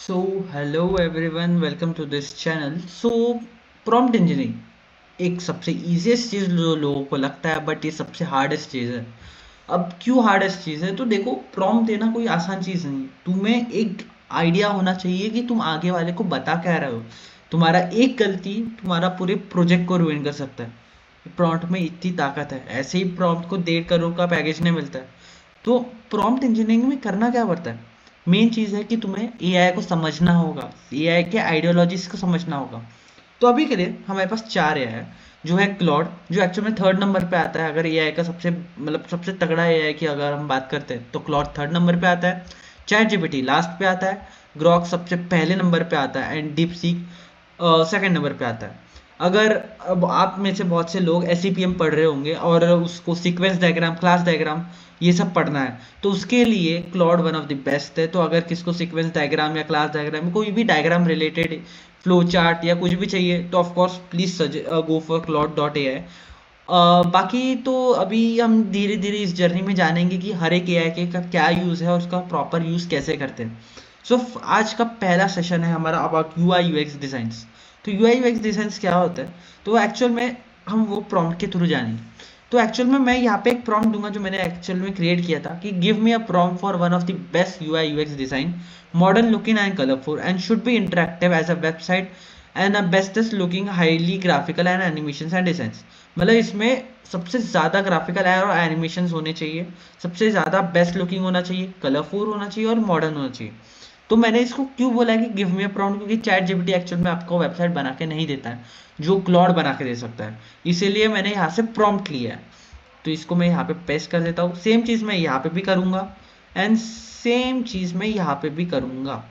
So, hello everyone, welcome to this channel. So, prompt engineering एक सबसे easiest चीज़ जो लोगों को लगता है, बट ये सबसे हार्डेस्ट चीज़ है। अब क्यों हार्डेस्ट चीज़ है? तो देखो, प्रॉम्प्ट देना कोई आसान चीज़ नहीं है। तुम्हें एक आइडिया होना चाहिए कि तुम आगे वाले को बता क्या रहे हो। तुम्हारा एक गलती तुम्हारा पूरे प्रोजेक्ट को रुइन कर सकता है। प्रॉम्प्ट में इतनी ताकत है। ऐसे ही प्रॉम्प्ट को 1.5 करोड़ का पैकेज नहीं मिलता है। तो प्रॉम्प्ट इंजीनियरिंग में करना क्या पड़ता है? मेन चीज़ है कि तुम्हें एआई को समझना होगा, एआई के आइडियोलॉजीज को समझना होगा। तो अभी के लिए हमारे पास 4 एआई है। जो है क्लॉड, जो एक्चुअल में थर्ड नंबर पे आता है। अगर एआई का सबसे तगड़ा एआई की अगर हम बात करते हैं तो क्लॉड थर्ड नंबर पे आता है। चैट जीपीटी लास्ट पे आता है। ग्रॉक सबसे पहले नंबर पे आता है and deep seek second number पे आता है। अगर अब आप में से बहुत से लोग एसईपीएम पढ़ रहे होंगे और उसको सीक्वेंस डायग्राम, क्लास डायग्राम, ये सब पढ़ना है, तो उसके लिए Claude one of the best है। तो अगर किसको सीक्वेंस डायग्राम या क्लास डायग्राम, कोई भी डायग्राम रिलेटेड फ्लो चार्ट या कुछ भी चाहिए, तो of course please go for Claude dot A I. बाकी तो अभी हम धीरे धीरे इस जर्नी में जानेंगे कि हर एक एआई के का क्या यूज़ है और उसका प्रॉपर यूज़ कैसे करते हैं। सो आज का पहला सेशन है हमारा अबाउट यूआई यूएक्स डिज़ाइंस। तो यूआई यूएक्स डिज़ाइंस क्या होता है? तो एक्चुअल में हम वो प्रॉम्प्ट के थ्रू जानेंगे। तो एक्चुअल में मैं यहाँ पे एक प्रॉम्प्ट दूंगा जो मैंने एक्चुअल में क्रिएट किया था कि give me a prompt for one of the best UI UX design, modern looking and colourful and should be interactive as a website and a bestest looking highly graphical and animation and designs. मतलब इसमें सबसे ज़्यादा graphical और animation होने चाहिए, सबसे ज़्यादा best looking होना चाहिए, कलरफुल होना चाहिए और मॉडर्न होना चाहिए। तो मैंने इसको क्यों बोला है कि गिव मी अ प्रॉम्प्ट, क्योंकि चैट जीपीटी एक्चुअल में आपको वेबसाइट बना के नहीं देता है जो क्लॉड बना के दे सकता है। इसीलिए मैंने यहाँ से प्रॉम्प्ट लिया है। तो इसको मैं यहाँ पे पेस्ट कर देता हूँ। सेम चीज़ मैं यहाँ पे भी करूँगा एंड सेम चीज़ मैं यहाँ पे भी करूँगा।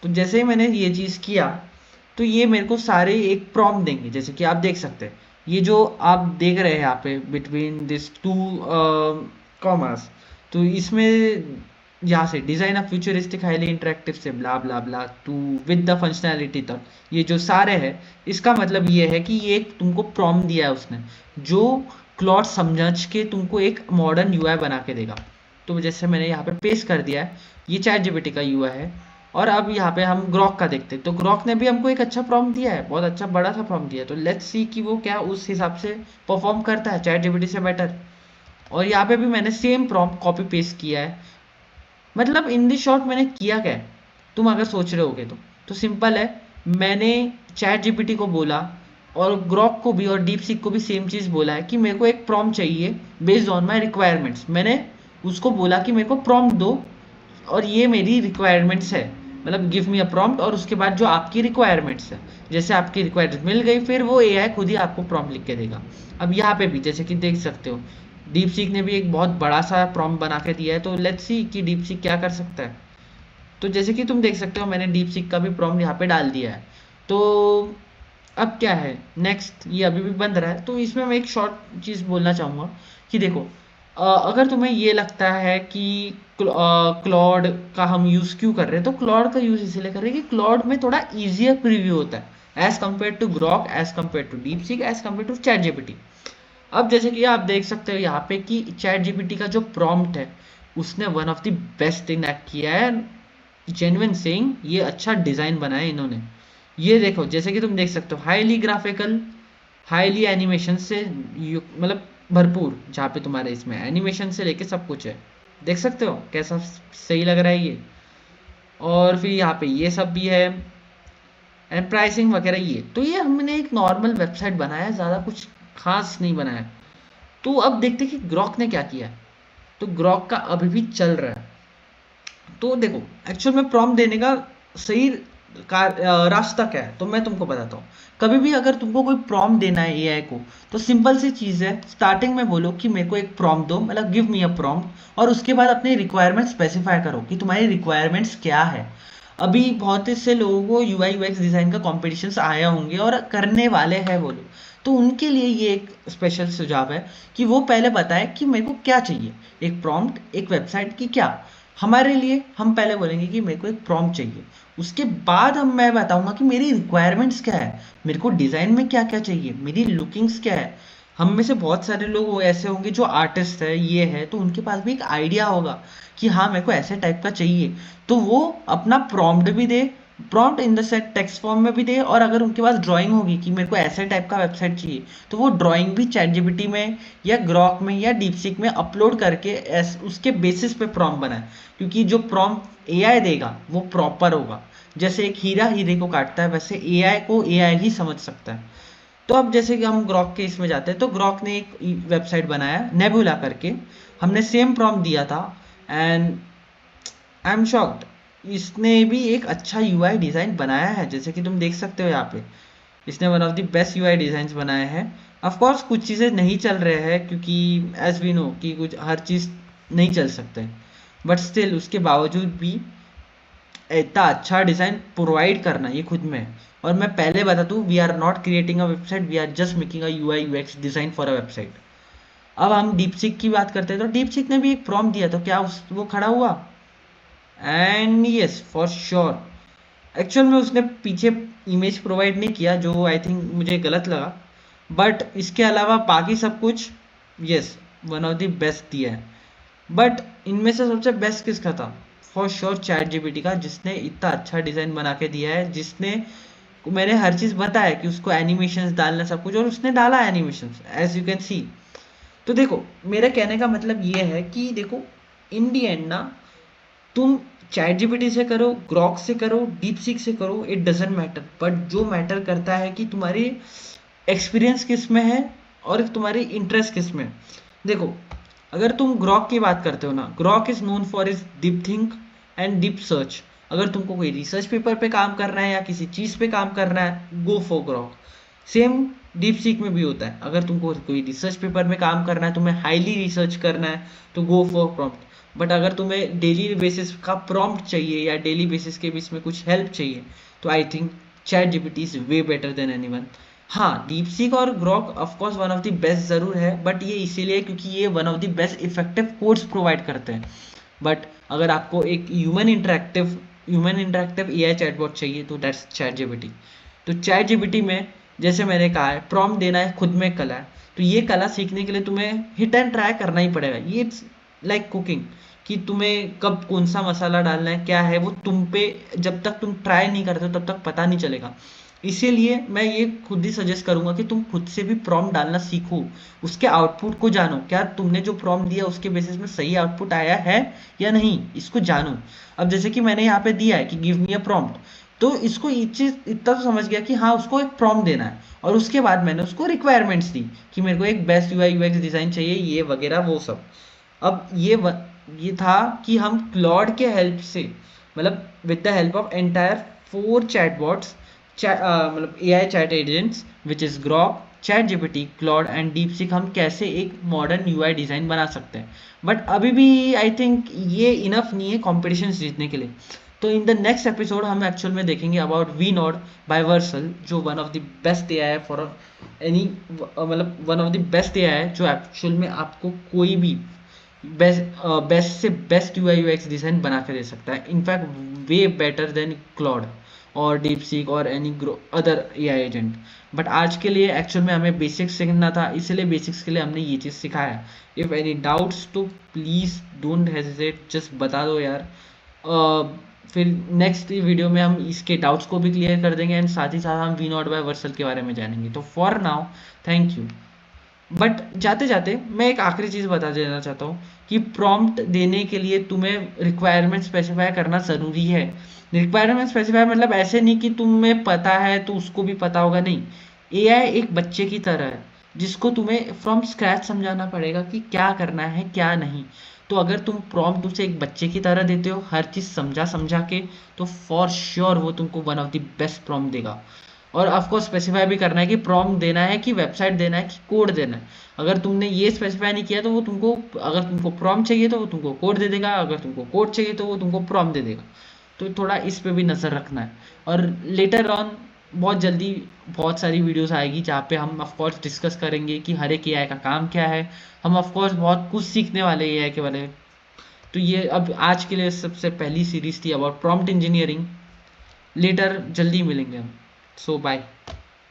तो जैसे ही मैंने ये चीज़ किया, तो ये मेरे को सारे एक प्रॉम्प्ट देंगे। जैसे कि आप देख सकते हैं, ये जो आप देख रहे हैं यहाँ पे बिटवीन दिस टू कॉमर्स, तो इसमें यहाँ से design of futuristic highly interactive से ब्ला ब्ला ब्ला टू विद द फंक्शनैलिटी तक, ये जो सारे हैं, इसका मतलब ये है कि ये एक तुमको प्रॉम्प्ट दिया है उसने, जो क्लॉड समझ के तुमको एक मॉडर्न यूआई बना के देगा। तो जैसे मैंने यहाँ पे पेस्ट कर दिया है, ये चैट जीपीटी का यूआई है। और अब यहाँ पे हम ग्रॉक का देखते हैं। तो ग्रॉक ने भी हमको एक अच्छा प्रॉम्प्ट दिया है, बहुत अच्छा बड़ा सा प्रॉम्प्ट दिया है। तो लेट्स सी कि वो क्या उस हिसाब से परफॉर्म करता है चैट जीपीटी से बेटर। और यहाँ पे भी मैंने सेम प्रॉम्प्ट कॉपी पेस्ट किया है। मतलब इन दी शॉर्ट मैंने किया क्या है, तुम अगर सोच रहे होगे तो सिंपल है। मैंने चैट जीपीटी को बोला और ग्रॉक को भी और डीप सीक को भी सेम चीज़ बोला है कि मेरे को एक प्रॉम्प्ट चाहिए बेस्ड ऑन माई रिक्वायरमेंट्स। मैंने उसको बोला कि मेरे को प्रॉम्प्ट दो और ये मेरी रिक्वायरमेंट्स है। मतलब गिव मी अ प्रॉम्प्ट और उसके बाद जो आपकी रिक्वायरमेंट्स है, जैसे आपकी रिक्वायरमेंट्स मिल गई, फिर वो एआई खुद ही आपको प्रॉम्प्ट लिख के देगा। अब यहाँ पे भी जैसे कि देख सकते हो, डीप सीक ने भी एक बहुत बड़ा सा प्रॉम्प्ट बना के दिया है। तो लेट्स सी कि डीप सीक क्या कर सकता है। तो जैसे कि तुम देख सकते हो, मैंने डीप सीक का भी प्रॉम्प्ट यहाँ पे डाल दिया है। तो अब क्या है नेक्स्ट, ये अभी भी बंद रहा है। तो इसमें मैं एक शॉर्ट चीज़ बोलना चाहूँगा कि देखो, अगर तुम्हें ये लगता है कि क्लॉड का हम यूज़ क्यों कर रहे हैं, तो क्लॉड का यूज़ इसलिए कर रहे हैं कि क्लॉड में थोड़ा ईजियर प्रीव्यू होता है as compare to Grok, as compare to DeepSeek, as compare to ChatGPT. अब जैसे कि आप देख सकते हो यहाँ पे कि चैट जीपीटी का जो प्रॉम्प्ट है, उसने one of the best thing किया है। जेन्युइन सेइंग, ये अच्छा डिज़ाइन बनाया है इन्होंने। ये देखो, जैसे कि तुम देख सकते हो, हाईली ग्राफिकल, हाईली एनिमेशन से मतलब भरपूर, जहाँ पे तुम्हारे इसमें एनिमेशन से लेके सब कुछ है। देख सकते हो कैसा सही लग रहा है ये। और फिर यहाँ पे ये सब भी है एंड प्राइसिंग वगैरह। ये तो ये हमने एक नॉर्मल वेबसाइट बनाया है, ज़्यादा कुछ खास नहीं बनाया। तो अब देखते हैं कि ग्रॉक ने क्या किया है। तो ग्रॉक का अभी भी चल रहा है। तो देखो, एक्चुअल में प्रॉम्प्ट देने का सही रास्ता क्या है, तो मैं तुमको बताता हूँ। कभी भी अगर तुमको कोई प्रॉम्प्ट देना है एआई को, तो सिंपल सी चीज़ है, स्टार्टिंग में बोलो कि मेरे को एक प्रॉम्प्ट दो, मतलब गिव मी अ प्रॉम्प्ट, और उसके बाद अपने रिक्वायरमेंट स्पेसिफाई करो कि तुम्हारी रिक्वायरमेंट्स क्या है। अभी बहुत से लोगों को यूआई यूएक्स डिज़ाइन का कॉम्पिटिशन्स आया होंगे और करने वाले हैं वो लोग। तो उनके लिए ये एक स्पेशल सुझाव है कि वो पहले बताए कि मेरे को क्या चाहिए, एक प्रॉम्प्ट एक वेबसाइट की क्या। हमारे लिए हम पहले बोलेंगे कि मेरे को एक प्रॉम्प्ट चाहिए। उसके बाद मैं बताऊंगा कि मेरी रिक्वायरमेंट्स क्या है, मेरे को डिज़ाइन में क्या क्या चाहिए, मेरी लुकिंग्स क्या है। हम में से बहुत सारे लोग वो ऐसे होंगे जो आर्टिस्ट है, ये है, तो उनके पास भी एक आइडिया होगा कि हाँ मेरे को ऐसे टाइप का चाहिए, तो वो अपना प्रॉम्प्ट भी दे, prompt in the set text form में भी दे, और अगर उनके पास ड्राइंग होगी कि मेरे को ऐसे टाइप का वेबसाइट चाहिए, तो वो ड्राइंग भी चैट जीपीटी में या ग्रॉक में या डीपसीक में अपलोड करके उसके बेसिस पे प्रॉम्प्ट बनाए, क्योंकि जो प्रॉम्प्ट एआई देगा वो प्रॉपर होगा। जैसे एक हीरा हीरे को काटता है, वैसे एआई को एआई ही समझ सकता है। तो अब जैसे कि हम ग्रॉक के इसमें जाते हैं, तो ग्रॉक ने एक वेबसाइट बनाया नेबुला करके, हमने सेम प्रॉम्प्ट दिया था, एंड आई एम शॉक्ड, इसने भी एक अच्छा यूआई डिज़ाइन बनाया है, जैसे कि तुम देख सकते हो यहाँ पे। इसने one of the best UI designs बनाए हैं। ऑफ कोर्स कुछ चीज़ें नहीं चल रहे हैं, क्योंकि एज वी नो कि कुछ हर चीज़ नहीं चल सकते, बट स्टिल उसके बावजूद भी इतना अच्छा डिज़ाइन प्रोवाइड करना ये खुद में है। और मैं पहले बता दूँ, we are not creating a website, we are just making a UI UX design for a website. अब हम डीपसीक की बात करते हैं, तो डीपसीक ने भी एक प्रॉम्प्ट दिया, तो क्या वो खड़ा हुआ? And yes, for sure. Actual में उसने पीछे इमेज प्रोवाइड नहीं किया, जो आई थिंक मुझे गलत लगा, बट इसके अलावा बाकी सब कुछ yes, one of the best दिया है। बट इनमें से सबसे बेस्ट किसका था? फॉर श्योर चैट जीपीटी का, जिसने इतना अच्छा डिज़ाइन बना के दिया है, जिसने मैंने हर चीज़ बताया कि उसको एनिमेशंस डालना सब कुछ, और उसने डाला animations as you can see. तो देखो, मेरे कहने का मतलब ये है कि देखो, इन दी एंड ना, तुम चैट जीपीटी से करो, ग्रॉक से करो, डीप सीक से करो, इट डजेंट मैटर, बट जो मैटर करता है कि तुम्हारी एक्सपीरियंस किस में है और तुम्हारी इंटरेस्ट किस में है। देखो, अगर तुम ग्रॉक की बात करते हो ना, Grok is known for is deep think and deep search. अगर तुमको कोई रिसर्च पेपर पे काम करना है या किसी चीज़ पे काम करना है, go for Grok. Same deep seek में भी होता है, अगर तुमको कोई रिसर्च पेपर में काम करना है, तुम्हें हाईली रिसर्च करना है, तो गो फॉर प्रॉम्प्ट। बट अगर तुम्हें डेली बेसिस का प्रॉम्प्ट चाहिए या डेली बेसिस के बीच में कुछ हेल्प चाहिए, तो I think chat GPT is way better than anyone. हाँ, डीपसीक और Grok of course one of the best ज़रूर है, बट ये इसीलिए क्योंकि ये one of the best effective codes provide करते हैं। बट अगर आपको एक ह्यूमन इंटरेक्टिव एआई चैटबॉट चाहिए, तो दैट्स चैट जीपीटी। तो चैट जीपीटी में, जैसे मैंने कहा है, प्रॉम्प्ट देना है खुद में कला है, तो ये कला सीखने के लिए तुम्हें हिट एंड ट्राई करना ही पड़ेगा। ये इट्स लाइक कुकिंग, कि तुम्हें कब कौन सा मसाला डालना है, क्या है वो तुम पे, जब तक तुम ट्राई नहीं करते हो तब तक पता नहीं चलेगा। इसीलिए मैं ये खुद ही सजेस्ट करूंगा कि तुम खुद से भी प्रॉम्प्ट डालना सीखो, उसके आउटपुट को जानो, क्या तुमने जो प्रॉम्प्ट दिया उसके बेसिस में सही आउटपुट आया है या नहीं, इसको जानो। अब जैसे कि मैंने यहाँ पे दिया है कि गिव मी अ प्रॉम्प्ट, तो इसको ये चीज इतना तो समझ गया कि हाँ उसको एक प्रॉम्प्ट देना है, और उसके बाद मैंने उसको रिक्वायरमेंट्स दी कि मेरे को एक बेस्ट यूआई यूएक्स डिजाइन चाहिए, ये वगैरह वो सब। अब ये था कि हम क्लॉड के हेल्प से, मतलब with the help of entire 4 chatbots, मतलब AI chat agents which is Grok, ChatGPT, Claude and DeepSeek, हम कैसे एक मॉडर्न यूआई डिज़ाइन बना सकते हैं। बट अभी भी आई थिंक ये इनफ नहीं है कॉम्पिटिशन जीतने के लिए। तो इन द नेक्स्ट एपिसोड हम एक्चुअल में देखेंगे about V node by Vercel, जो one of the best AI है फॉर एनी, मतलब one of the best AI है जो एक्चुअल में आपको कोई भी बेस्ट से बेस्ट यूआई यूएक्स डिज़ाइन बना के दे सकता है, in fact way better than Claude और डीपसीक और any other AI agent. But आज के लिए एक्चुअल में हमें बेसिक्स सीखना था, इसलिए बेसिक्स के लिए हमने ये चीज़ सिखाया। इफ़ एनी डाउट्स तो प्लीज़ डोंट हेजिटेट, जस्ट बता दो यार। फिर नेक्स्ट वीडियो में हम इसके डाउट्स को भी क्लियर कर देंगे, एंड साथ ही साथ हम वी नॉट बाय वर्सल के बारे में जानेंगे। तो for now, thank you. But जाते जाते मैं एक आखिरी चीज़ बता देना चाहता हूँ कि प्रॉम्प्ट देने के लिए तुम्हें रिक्वायरमेंट स्पेसिफाई करना ज़रूरी है। रिक्वायरमेंट स्पेसिफाई मतलब ऐसे नहीं कि तुम्हें पता है तो उसको भी पता होगा, नहीं। एआई एक बच्चे की तरह है, जिसको तुम्हें फ्रॉम स्क्रैच समझाना पड़ेगा कि क्या करना है क्या नहीं। तो अगर तुम प्रॉम्प्ट उसे एक बच्चे की तरह देते हो, हर चीज़ समझा समझा के, तो फॉर श्योर वो तुमको one of the best prompt देगा। और आपको स्पेसिफाई भी करना है कि प्रॉम्प्ट देना है कि वेबसाइट देना है कि कोड देना है। अगर तुमने ये स्पेसिफाई नहीं किया तो वो तुमको, अगर तुमको प्रॉम्प्ट चाहिए तो वो तुमको कोड दे देगा, अगर तुमको कोड चाहिए तो वो तुमको प्रॉम्प्ट दे देगा। तो थोड़ा इस पे भी नज़र रखना है। और लेटर ऑन बहुत जल्दी बहुत सारी वीडियोस आएगी जहाँ पे हम ऑफ कोर्स डिस्कस करेंगे कि हर एक एआई का काम क्या है। हम ऑफ कोर्स बहुत कुछ सीखने वाले एआई के बारे में। तो ये अब आज के लिए सबसे पहली सीरीज थी अबाउट प्रॉम्प्ट इंजीनियरिंग। लेटर जल्दी मिलेंगे हम। सो बाय।